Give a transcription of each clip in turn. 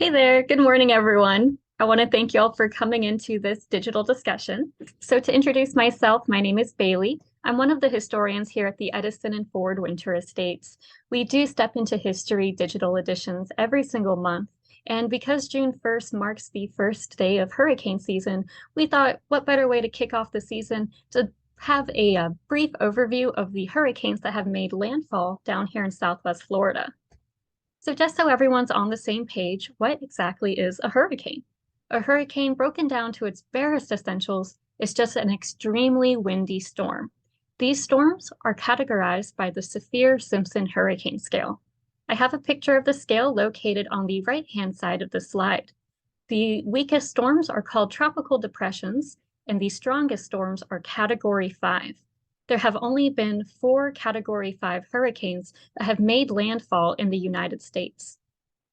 Hey there, good morning, everyone. I want to thank you all for coming into this digital discussion. So to introduce myself, my name is Bailey. I'm one of the historians here at the Edison and Ford Winter Estates. We do step into history digital editions every single month. And because June 1st marks the first day of hurricane season, we thought what better way to kick off the season to have a brief overview of the hurricanes that have made landfall down here in Southwest Florida. So just so everyone's on the same page, what exactly is a hurricane? A hurricane, broken down to its barest essentials, is just an extremely windy storm. These storms are categorized by the Saffir-Simpson hurricane scale. I have a picture of the scale located on the right-hand side of the slide. The weakest storms are called tropical depressions, and the strongest storms are Category 5. There have only been 4 Category 5 hurricanes that have made landfall in the United States.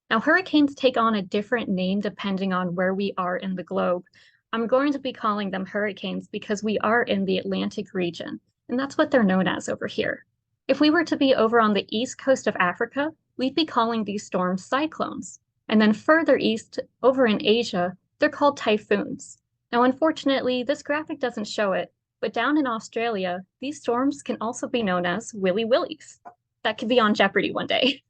Now, hurricanes take on a different name depending on where we are in the globe. I'm going to be calling them hurricanes because we are in the Atlantic region, and that's what they're known as over here. If we were to be over on the east coast of Africa, we'd be calling these storms cyclones. And then further east, over in Asia, they're called typhoons. Now, unfortunately, this graphic doesn't show it, but down in Australia, these storms can also be known as Willy Willies. That could be on Jeopardy one day.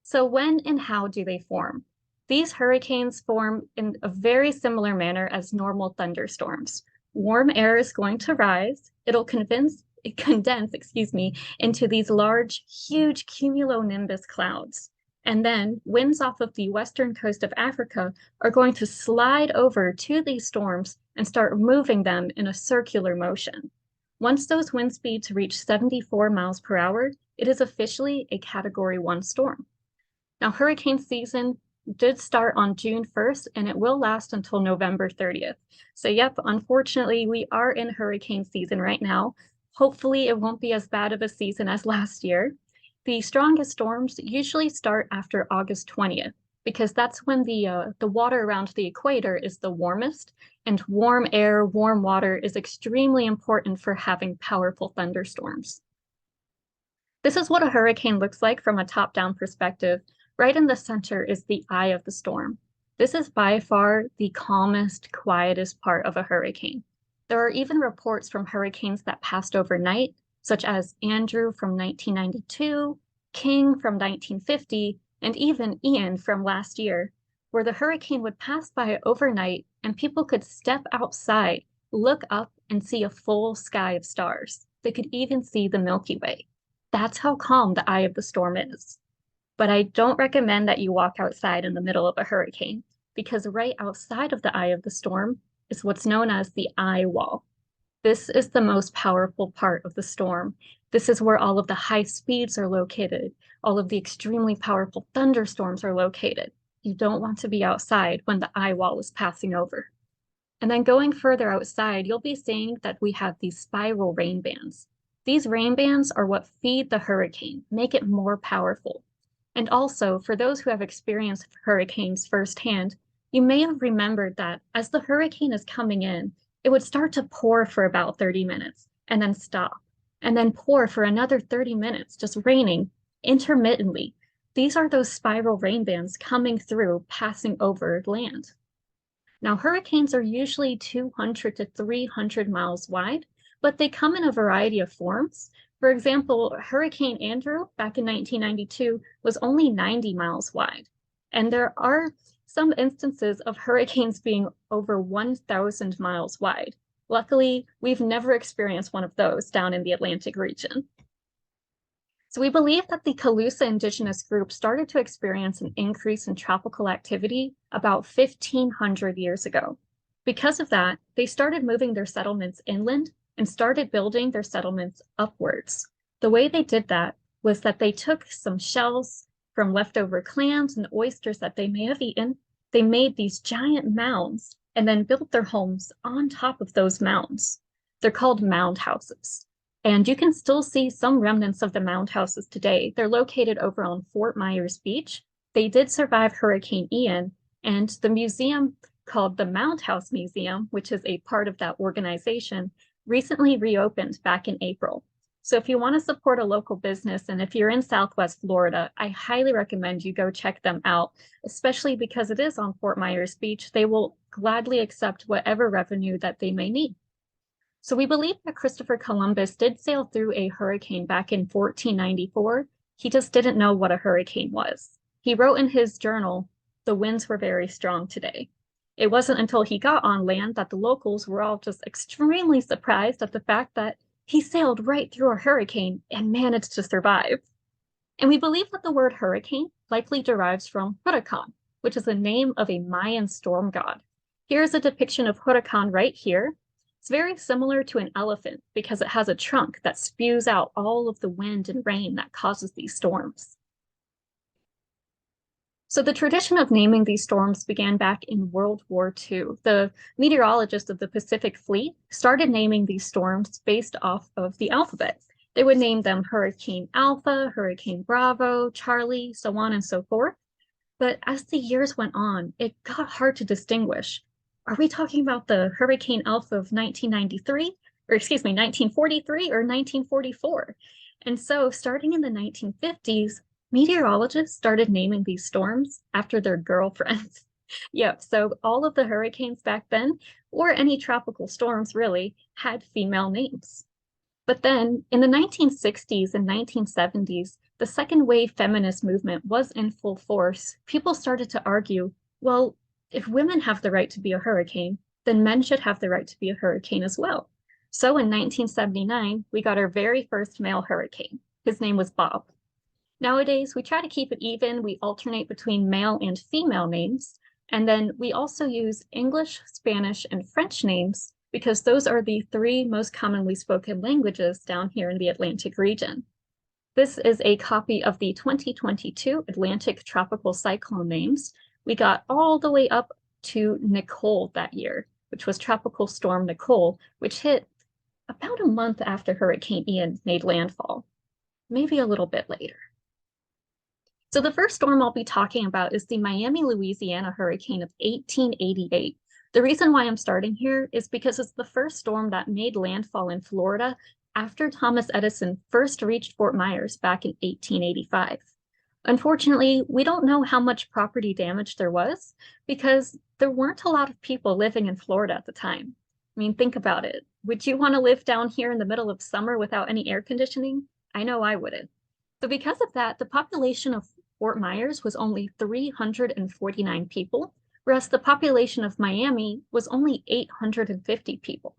So when and how do they form? These hurricanes form in a very similar manner as normal thunderstorms. Warm air is going to rise. It'll condense, into these large, huge cumulonimbus clouds. And then winds off of the western coast of Africa are going to slide over to these storms and start moving them in a circular motion. Once those wind speeds reach 74 miles per hour, it is officially a Category 1 storm. Now, hurricane season did start on June 1st, and it will last until November 30th. So yep, unfortunately, we are in hurricane season right now. Hopefully, it won't be as bad of a season as last year. The strongest storms usually start after August 20th, because that's when the water around the equator is the warmest, and warm air, warm water is extremely important for having powerful thunderstorms. This is what a hurricane looks like from a top-down perspective. Right in the center is the eye of the storm. This is by far the calmest, quietest part of a hurricane. There are even reports from hurricanes that passed overnight, such as Andrew from 1992, King from 1950, and even Ian from last year, where the hurricane would pass by overnight and people could step outside, look up, and see a full sky of stars. They could even see the Milky Way. That's how calm the eye of the storm is. But I don't recommend that you walk outside in the middle of a hurricane, because right outside of the eye of the storm is what's known as the eye wall. This is the most powerful part of the storm. This is where all of the high speeds are located. All of the extremely powerful thunderstorms are located. You don't want to be outside when the eye wall is passing over. And then going further outside, you'll be seeing that we have these spiral rain bands. These rain bands are what feed the hurricane, make it more powerful. And also, for those who have experienced hurricanes firsthand, you may have remembered that as the hurricane is coming in, it would start to pour for about 30 minutes and then stop, and then pour for another 30 minutes, just raining intermittently. These are those spiral rain bands coming through, passing over land. Now, hurricanes are usually 200 to 300 miles wide, but they come in a variety of forms. For example, Hurricane Andrew back in 1992 was only 90 miles wide. And there are some instances of hurricanes being over 1,000 miles wide. Luckily, we've never experienced one of those down in the Atlantic region. So we believe that the Calusa indigenous group started to experience an increase in tropical activity about 1,500 years ago. Because of that, they started moving their settlements inland and started building their settlements upwards. The way they did that was that they took some shells from leftover clams and oysters that they may have eaten. They made these giant mounds and then built their homes on top of those mounds. They're called mound houses. And you can still see some remnants of the mound houses today. They're located over on Fort Myers Beach. They did survive Hurricane Ian, and the museum called the Mound House Museum, which is a part of that organization, recently reopened back in April. So if you want to support a local business, and if you're in Southwest Florida, I highly recommend you go check them out, especially because it is on Fort Myers Beach. They will gladly accept whatever revenue that they may need. So we believe that Christopher Columbus did sail through a hurricane back in 1494. He just didn't know what a hurricane was. He wrote in his journal, "The winds were very strong today." It wasn't until he got on land that the locals were all just extremely surprised at the fact that he sailed right through a hurricane and managed to survive. And we believe that the word hurricane likely derives from Huracan, which is the name of a Mayan storm god. Here's a depiction of Huracan right here. It's very similar to an elephant because it has a trunk that spews out all of the wind and rain that causes these storms. So the tradition of naming these storms began back in World War II. The meteorologists of the Pacific Fleet started naming these storms based off of the alphabet. They would name them Hurricane Alpha, Hurricane Bravo, Charlie, so on and so forth. But as the years went on, it got hard to distinguish. Are we talking about the Hurricane Alpha of 1993, or excuse me, 1943 or 1944? And so starting in the 1950s, meteorologists started naming these storms after their girlfriends. Yep, so all of the hurricanes back then, or any tropical storms really, had female names. But then in the 1960s and 1970s, the second wave feminist movement was in full force. People started to argue, well, if women have the right to be a hurricane, then men should have the right to be a hurricane as well. So in 1979, we got our very first male hurricane. His name was Bob. Nowadays, we try to keep it even. We alternate between male and female names. And then we also use English, Spanish, and French names because those are the three most commonly spoken languages down here in the Atlantic region. This is a copy of the 2022 Atlantic tropical cyclone names. We got all the way up to Nicole that year, which was Tropical Storm Nicole, which hit about a month after Hurricane Ian made landfall, maybe a little bit later. So the first storm I'll be talking about is the Miami, Louisiana hurricane of 1888. The reason why I'm starting here is because it's the first storm that made landfall in Florida after Thomas Edison first reached Fort Myers back in 1885. Unfortunately, we don't know how much property damage there was because there weren't a lot of people living in Florida at the time. I mean, think about it. Would you want to live down here in the middle of summer without any air conditioning? I know I wouldn't. So because of that, the population of Fort Myers was only 349 people, whereas the population of Miami was only 850 people.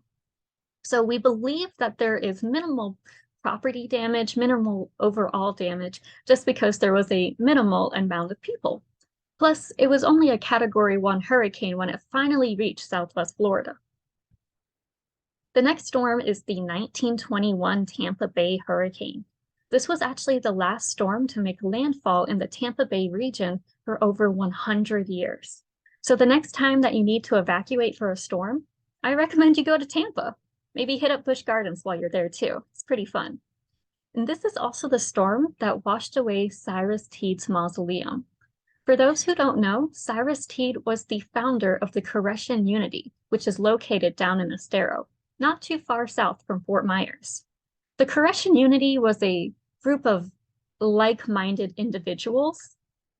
So we believe that there is minimal property damage, minimal overall damage, just because there was a minimal amount of people. Plus, it was only a Category 1 hurricane when it finally reached Southwest Florida. The next storm is the 1921 Tampa Bay hurricane. This was actually the last storm to make landfall in the Tampa Bay region for over 100 years. So the next time that you need to evacuate for a storm, I recommend you go to Tampa. Maybe hit up Busch Gardens while you're there too. It's pretty fun. And this is also the storm that washed away Cyrus Teed's mausoleum. For those who don't know, Cyrus Teed was the founder of the Koreshan Unity, which is located down in Estero, not too far south from Fort Myers. The Koreshan Unity was a group of like-minded individuals.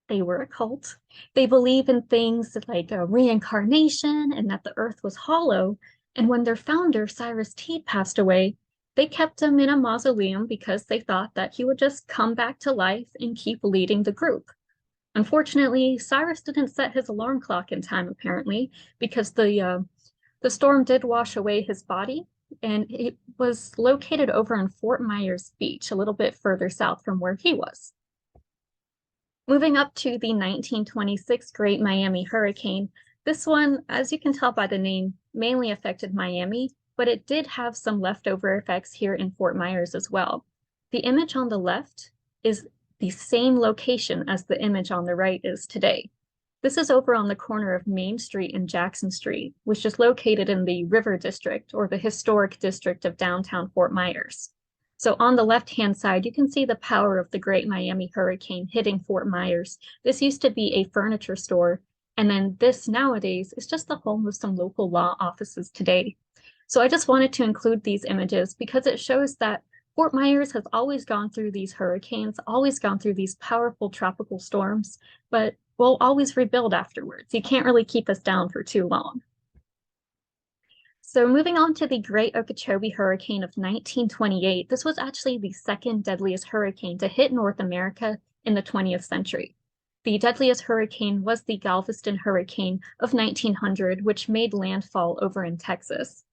They were a cult. They believe in things like reincarnation and that the earth was hollow. And when their founder, Cyrus Teed, passed away, they kept him in a mausoleum because they thought that he would just come back to life and keep leading the group. Unfortunately, Cyrus didn't set his alarm clock in time, apparently, because the storm did wash away his body, and it was located over in Fort Myers Beach, a little bit further south from where he was. Moving up to the 1926 Great Miami Hurricane, this one, as you can tell by the name, mainly affected Miami, but it did have some leftover effects here in Fort Myers as well. The image on the left is the same location as the image on the right is today. This is over on the corner of Main Street and Jackson Street, which is located in the River District, or the historic district of downtown Fort Myers. So on the left-hand side, you can see the power of the Great Miami Hurricane hitting Fort Myers. This used to be a furniture store, and then this nowadays is just the home of some local law offices today. So I just wanted to include these images because it shows that Fort Myers has always gone through these hurricanes, always gone through these powerful tropical storms, but we'll always rebuild afterwards. You can't really keep us down for too long. So moving on to the Great Okeechobee Hurricane of 1928, this was actually the second deadliest hurricane to hit North America in the 20th century. The deadliest hurricane was the Galveston Hurricane of 1900, which made landfall over in Texas.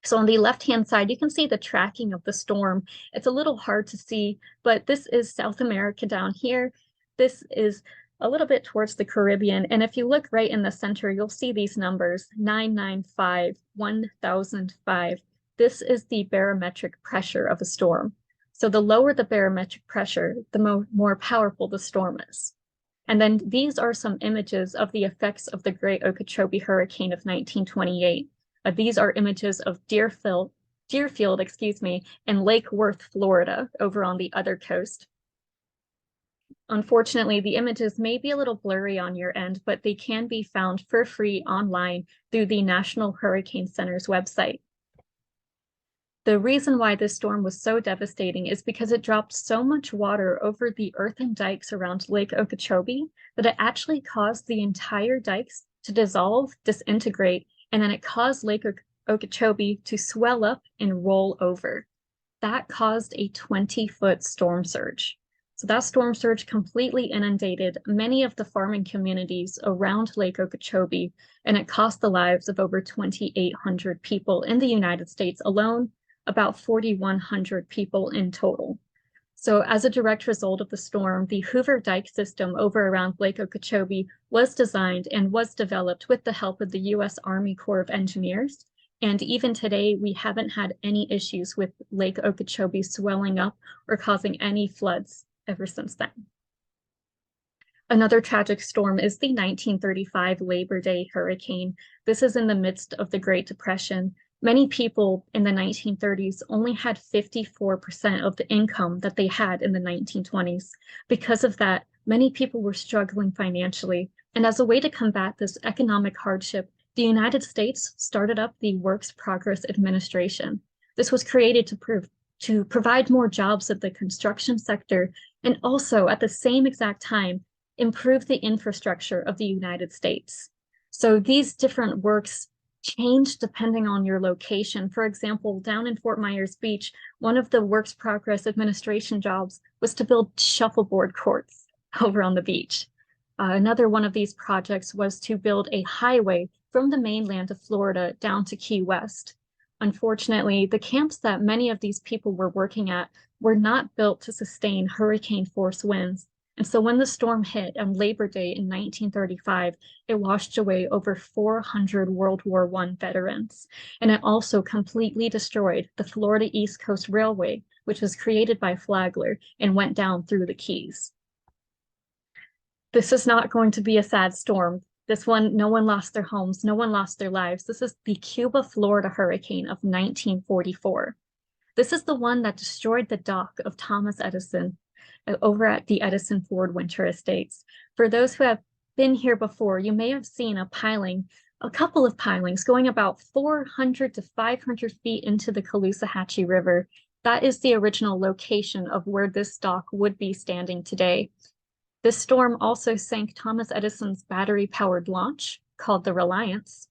So on the left-hand side, you can see the tracking of the storm. It's a little hard to see, but this is South America down here. This is a little bit towards the Caribbean. And if you look right in the center, you'll see these numbers, 995, 1005. This is the barometric pressure of a storm. So the lower the barometric pressure, the more powerful the storm is. And then these are some images of the effects of the Great Okeechobee Hurricane of 1928. These are images of Deerfield, and Lake Worth, Florida, over on the other coast. Unfortunately, the images may be a little blurry on your end, but they can be found for free online through the National Hurricane Center's website. The reason why this storm was so devastating is because it dropped so much water over the earthen dikes around Lake Okeechobee that it actually caused the entire dikes to dissolve, disintegrate, and then it caused Lake Okeechobee to swell up and roll over. That caused a 20-foot storm surge. So that storm surge completely inundated many of the farming communities around Lake Okeechobee, and it cost the lives of over 2,800 people in the United States alone, about 4,100 people in total. So as a direct result of the storm, the Hoover Dike system over around Lake Okeechobee was designed and was developed with the help of the U.S. Army Corps of Engineers. And even today, we haven't had any issues with Lake Okeechobee swelling up or causing any floods ever since then. Another tragic storm is the 1935 Labor Day hurricane. This is in the midst of the Great Depression. Many people in the 1930s only had 54% of the income that they had in the 1920s. Because of that, many people were struggling financially. And as a way to combat this economic hardship, the United States started up the Works Progress Administration. This was created to provide more jobs of the construction sector and also at the same exact time, improve the infrastructure of the United States. So these different works change depending on your location. For example, down in Fort Myers Beach, one of the Works Progress Administration jobs was to build shuffleboard courts over on the beach. Another one of these projects was to build a highway from the mainland of Florida down to Key West. Unfortunately, the camps that many of these people were working at were not built to sustain hurricane force winds. And so when the storm hit on Labor Day in 1935, it washed away over 400 World War I veterans. And it also completely destroyed the Florida East Coast Railway, which was created by Flagler and went down through the Keys. This is not going to be a sad storm. This one, no one lost their homes, no one lost their lives. This is the Cuba, Florida hurricane of 1944. This is the one that destroyed the dock of Thomas Edison over at the Edison Ford Winter Estates. For those who have been here before, you may have seen a couple of pilings going about 400 to 500 feet into the Caloosahatchee River. That is the original location of where this dock would be standing today. This storm also sank Thomas Edison's battery-powered launch called the Reliance.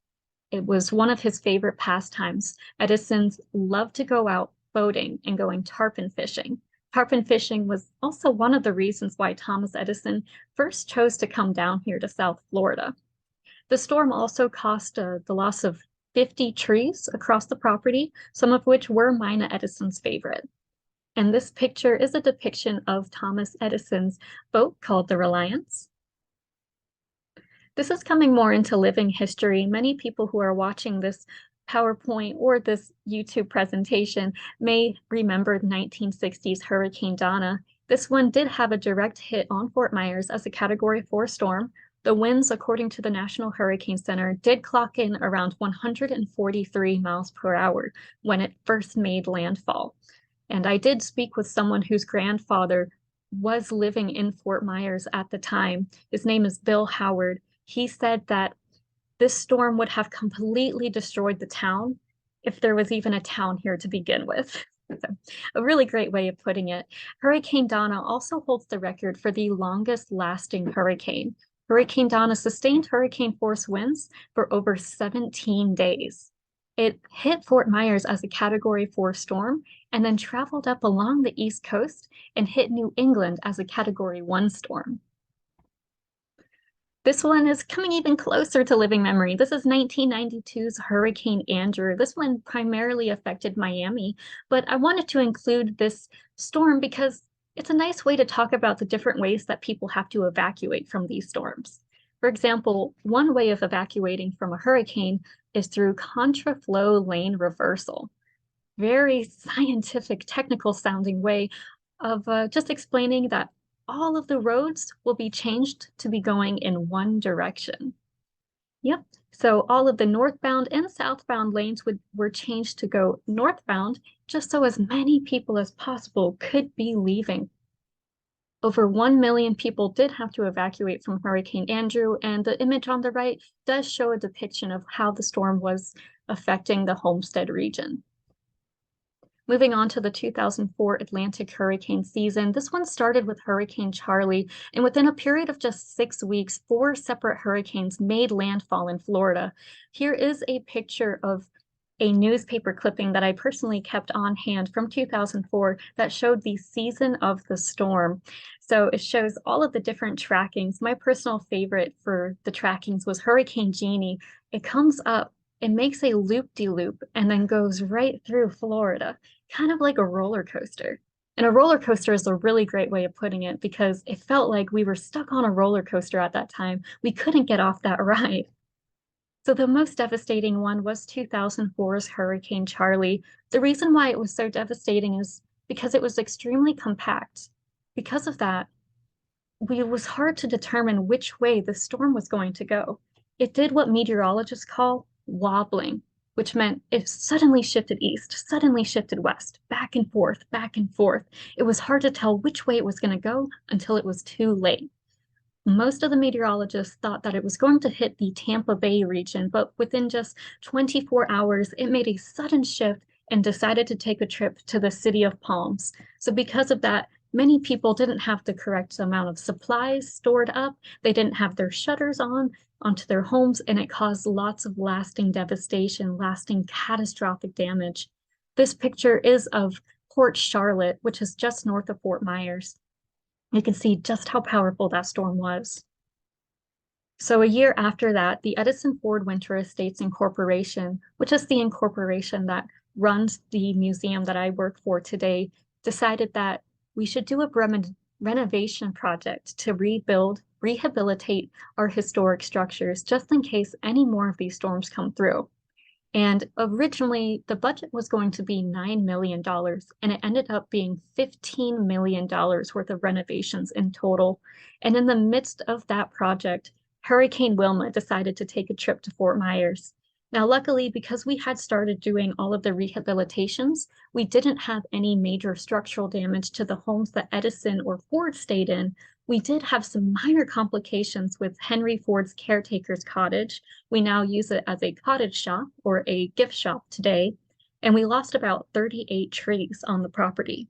It was one of his favorite pastimes. Edison's loved to go out boating and going tarpon fishing. Tarpon fishing was also one of the reasons why Thomas Edison first chose to come down here to South Florida. The storm also caused the loss of 50 trees across the property, some of which were Mina Edison's favorite. And this picture is a depiction of Thomas Edison's boat called the Reliance. This is coming more into living history. Many people who are watching this PowerPoint or this YouTube presentation may remember the 1960s Hurricane Donna. This one did have a direct hit on Fort Myers as a Category 4 storm. The winds, according to the National Hurricane Center, did clock in around 143 miles per hour when it first made landfall. And I did speak with someone whose grandfather was living in Fort Myers at the time. His name is Bill Howard. He said that this storm would have completely destroyed the town if there was even a town here to begin with. So, a really great way of putting it. Hurricane Donna also holds the record for the longest lasting hurricane. Hurricane Donna sustained hurricane force winds for over 17 days. It hit Fort Myers as a Category 4 storm and then traveled up along the East Coast and hit New England as a Category 1 storm. This one is coming even closer to living memory. This is 1992's Hurricane Andrew. This one primarily affected Miami, but I wanted to include this storm because it's a nice way to talk about the different ways that people have to evacuate from these storms. For example, one way of evacuating from a hurricane is through contraflow lane reversal. Very scientific, technical sounding way of just explaining that all of the roads will be changed to be going in one direction. Yep. So all of the northbound and southbound lanes were changed to go northbound, just so as many people as possible could be leaving. Over 1 million people did have to evacuate from Hurricane Andrew, and the image on the right does show a depiction of how the storm was affecting the Homestead region. Moving on to the 2004 Atlantic hurricane season, this one started with Hurricane Charlie, and within a period of just 6 weeks, 4 separate hurricanes made landfall in Florida. Here is a picture of a newspaper clipping that I personally kept on hand from 2004 that showed the season of the storm. So it shows all of the different trackings. My personal favorite for the trackings was Hurricane Jeannie. It comes up, it makes a loop-de-loop, and then goes right through Florida, kind of like a roller coaster. And a roller coaster is a really great way of putting it because it felt like we were stuck on a roller coaster at that time. We couldn't get off that ride. So the most devastating one was 2004's Hurricane Charlie. The reason why it was so devastating is because it was extremely compact. Because of that, it was hard to determine which way the storm was going to go. It did what meteorologists call wobbling, which meant it suddenly shifted east, suddenly shifted west, back and forth, back and forth. It was hard to tell which way it was going to go until it was too late. Most of the meteorologists thought that it was going to hit the Tampa Bay region, but within just 24 hours, it made a sudden shift and decided to take a trip to the city of Palms. So because of that, many people didn't have the correct amount of supplies stored up. They didn't have their shutters onto their homes, and it caused lots of lasting devastation, lasting catastrophic damage. This picture is of Port Charlotte, which is just north of Fort Myers. You can see just how powerful that storm was. So a year after that, the Edison Ford Winter Estates Incorporation, which is the incorporation that runs the museum that I work for today, decided that we should do a renovation project to rehabilitate our historic structures, just in case any more of these storms come through. And originally, the budget was going to be $9 million, and it ended up being $15 million worth of renovations in total. And in the midst of that project, Hurricane Wilma decided to take a trip to Fort Myers. Now, luckily, because we had started doing all of the rehabilitations, we didn't have any major structural damage to the homes that Edison or Ford stayed in. We did have some minor complications with Henry Ford's caretaker's cottage. We now use it as a cottage shop or a gift shop today, and we lost about 38 trees on the property.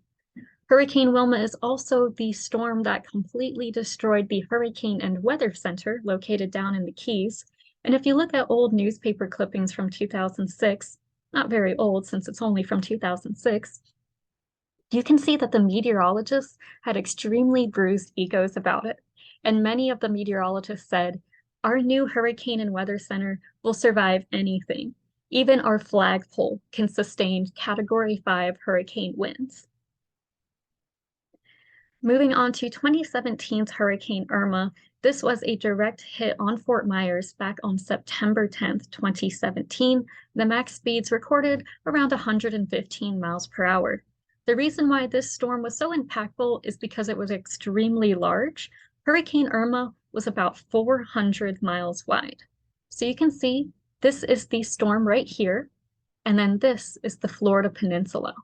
Hurricane Wilma is also the storm that completely destroyed the Hurricane and Weather Center located down in the Keys. And if you look at old newspaper clippings from 2006, not very old since it's only from 2006, you can see that the meteorologists had extremely bruised egos about it. And many of the meteorologists said, our new Hurricane and Weather Center will survive anything. Even our flagpole can sustain Category 5 hurricane winds. Moving on to 2017's Hurricane Irma, this was a direct hit on Fort Myers back on September 10th, 2017. The max speeds recorded around 115 miles per hour. The reason why this storm was so impactful is because it was extremely large. Hurricane Irma was about 400 miles wide. So you can see this is the storm right here, and then this is the Florida Peninsula.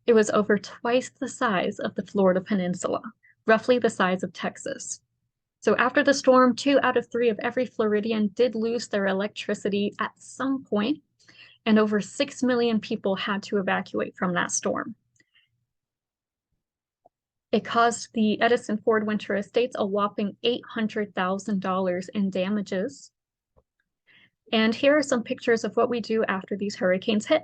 It was over twice the size of the Florida Peninsula, roughly the size of Texas. So after the storm, 2 out of 3 of every Floridian did lose their electricity at some point, and over 6 million people had to evacuate from that storm. It cost the Edison Ford Winter Estates a whopping $800,000 in damages. And here are some pictures of what we do after these hurricanes hit.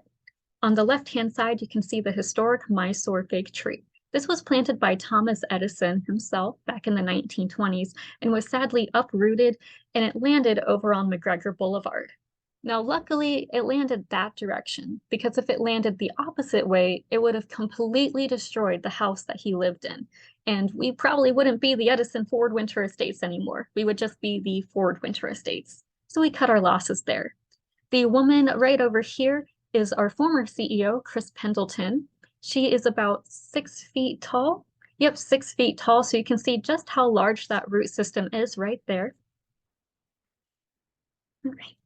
On the left-hand side, you can see the historic Mysore fig tree. This was planted by Thomas Edison himself back in the 1920s and was sadly uprooted, and it landed over on McGregor Boulevard. Now, luckily, it landed that direction, because if it landed the opposite way, it would have completely destroyed the house that he lived in. And we probably wouldn't be the Edison Ford Winter Estates anymore. We would just be the Ford Winter Estates. So we cut our losses there. The woman right over here is our former CEO, Chris Pendleton. She is about 6 feet tall. Yep, 6 feet tall. So you can see just how large that root system is right there. All right.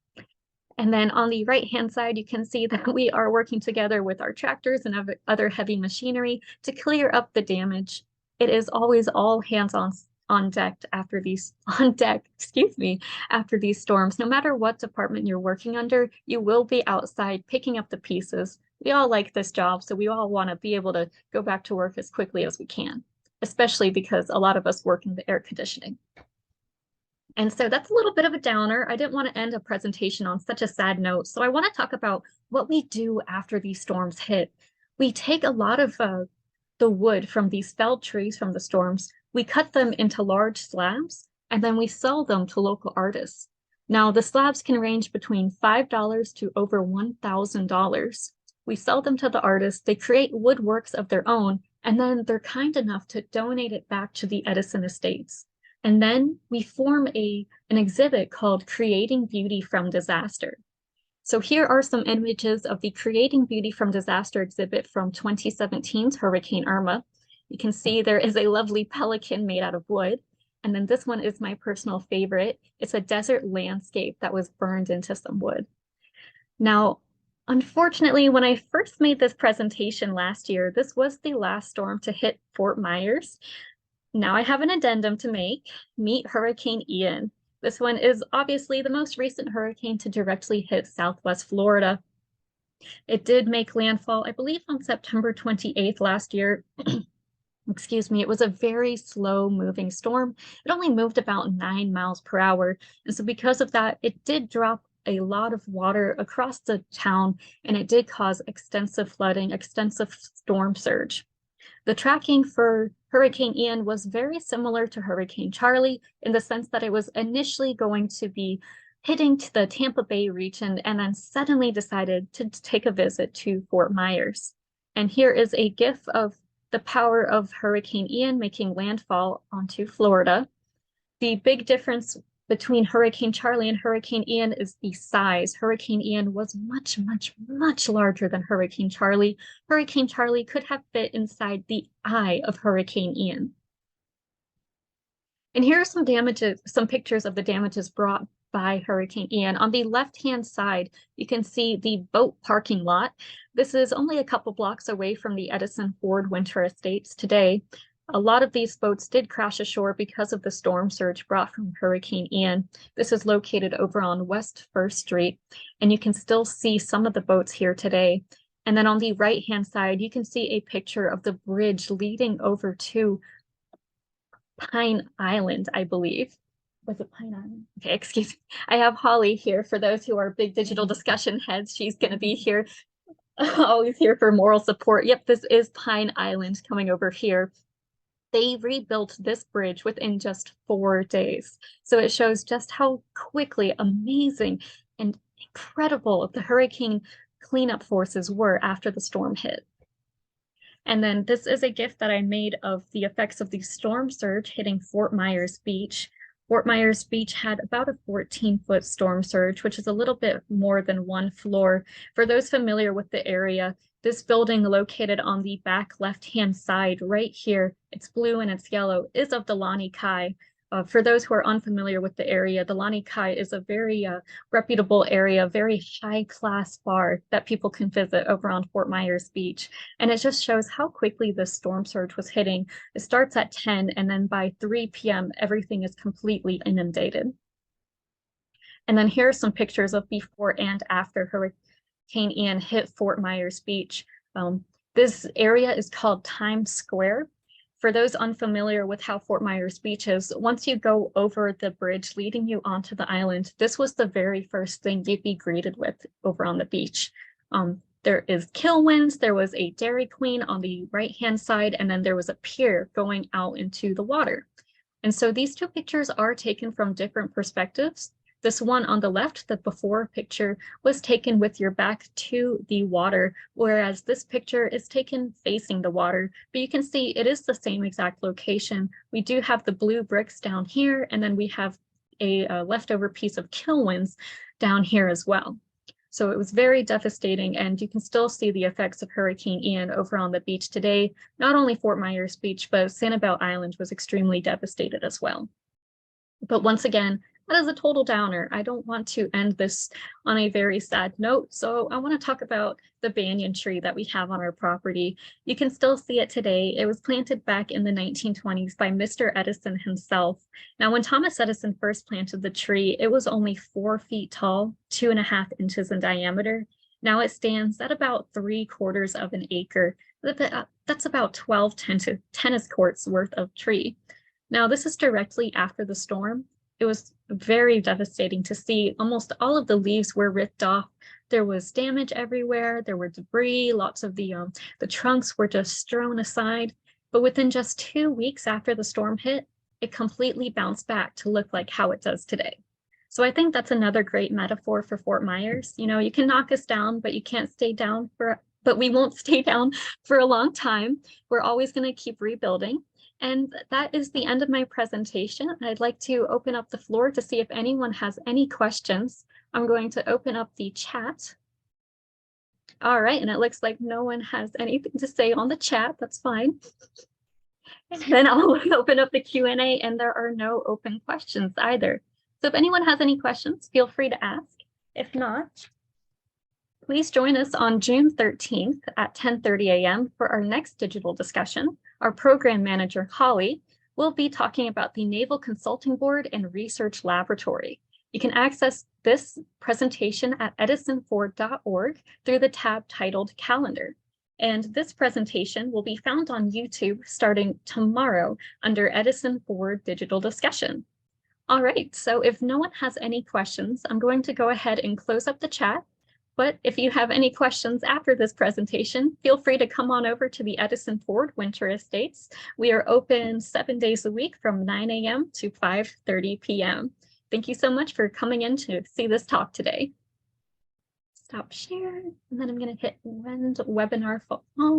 And then on the right-hand side, you can see that we are working together with our tractors and other heavy machinery to clear up the damage. It is always all hands on deck after these after these storms. No matter what department you're working under, you will be outside picking up the pieces. We all like this job, so we all want to be able to go back to work as quickly as we can, especially because a lot of us work in the air conditioning. And so that's a little bit of a downer. I didn't want to end a presentation on such a sad note. So I want to talk about what we do after these storms hit. We take a lot of the wood from these felled trees from the storms, we cut them into large slabs, and then we sell them to local artists. Now, the slabs can range between $5 to over $1,000. We sell them to the artists, they create woodworks of their own, and then they're kind enough to donate it back to the Edison Estates. And then we form an exhibit called Creating Beauty from Disaster. So here are some images of the Creating Beauty from Disaster exhibit from 2017's Hurricane Irma. You can see there is a lovely pelican made out of wood. And then this one is my personal favorite. It's a desert landscape that was burned into some wood. Now, unfortunately, when I first made this presentation last year, this was the last storm to hit Fort Myers. Now I have an addendum to make. Meet Hurricane Ian. This one is obviously the most recent hurricane to directly hit Southwest Florida. It did make landfall, I believe, on September 28th last year. Excuse me, it was a very slow moving storm. It only moved about 9 miles per hour. And so because of that, it did drop a lot of water across the town, and it did cause extensive flooding, extensive storm surge. The tracking for Hurricane Ian was very similar to Hurricane Charlie in the sense that it was initially going to be hitting to the Tampa Bay region and then suddenly decided to take a visit to Fort Myers. And here is a GIF of the power of Hurricane Ian making landfall onto Florida. The big difference between Hurricane Charlie and Hurricane Ian is the size. Hurricane Ian was much, much, much larger than Hurricane Charlie. Hurricane Charlie could have fit inside the eye of Hurricane Ian. And here are some pictures of the damages brought by Hurricane Ian. On the left-hand side, you can see the boat parking lot. This is only a couple blocks away from the Edison Ford Winter Estates today. A lot of these boats did crash ashore because of the storm surge brought from Hurricane Ian. This is located over on West 1st Street, and you can still see some of the boats here today. And then on the right-hand side, you can see a picture of the bridge leading over to Pine Island, I believe. Was it Pine Island? Okay, excuse me. I have Holly here for those who are big digital discussion heads. She's going to be here, always here for moral support. Yep, this is Pine Island coming over here. They rebuilt this bridge within just 4 days. So it shows just how quickly amazing and incredible the hurricane cleanup forces were after the storm hit. And then this is a GIF that I made of the effects of the storm surge hitting Fort Myers Beach. Fort Myers Beach had about a 14-foot storm surge, which is a little bit more than 1 floor. For those familiar with the area, this building located on the back left-hand side right here, it's blue and it's yellow, is of the Lani Kai. For those who are unfamiliar with the area, the Lani Kai is a very reputable area, very high-class bar that people can visit over on Fort Myers Beach. And it just shows how quickly this storm surge was hitting. It starts at 10, and then by 3 p.m., everything is completely inundated. And then here are some pictures of before and after Hurricane Ian hit Fort Myers Beach. This area is called Times Square. For those unfamiliar with how Fort Myers Beach is, once you go over the bridge leading you onto the island, this was the very first thing you'd be greeted with over on the beach. There is Kilwins, there was a Dairy Queen on the right-hand side, and then there was a pier going out into the water. And so these two pictures are taken from different perspectives. This one on the left, the before picture, was taken with your back to the water, whereas this picture is taken facing the water. But you can see it is the same exact location. We do have the blue bricks down here, and then we have a leftover piece of Kilwins down here as well. So it was very devastating, and you can still see the effects of Hurricane Ian over on the beach today. Not only Fort Myers Beach, but Sanibel Island was extremely devastated as well. But once again, that is a total downer. I don't want to end this on a very sad note, so I want to talk about the banyan tree that we have on our property. You can still see it today. It was planted back in the 1920s by Mr. Edison himself. Now, when Thomas Edison first planted the tree, it was only 4 feet tall, 2.5 inches in diameter. Now it stands at about 3/4 of an acre. That's about 12 tennis courts worth of tree. Now, this is directly after the storm. It was very devastating to see. Almost all of the leaves were ripped off. There was damage everywhere. There were debris. Lots of the trunks were just thrown aside. But within just 2 weeks after the storm hit, it completely bounced back to look like how it does today. So I think that's another great metaphor for Fort Myers. You know, you can knock us down, but you can't stay down but we won't stay down for a long time. We're always going to keep rebuilding. And that is the end of my presentation. I'd like to open up the floor to see if anyone has any questions. I'm going to open up the chat. All right, and it looks like no one has anything to say on the chat. That's fine. And then I'll open up the Q&A, and there are no open questions either. So if anyone has any questions, feel free to ask. If not, please join us on June 13th at 10:30 a.m. for our next digital discussion. Our program manager, Holly, will be talking about the Naval Consulting Board and Research Laboratory. You can access this presentation at EdisonFord.org through the tab titled Calendar. And this presentation will be found on YouTube starting tomorrow under Edison Ford Digital Discussion. All right, so if no one has any questions, I'm going to go ahead and close up the chat. But if you have any questions after this presentation, feel free to come on over to the Edison Ford Winter Estates. We are open 7 days a week from 9 a.m. to 5:30 p.m. Thank you so much for coming in to see this talk today. Stop share, and then I'm going to hit end webinar for all.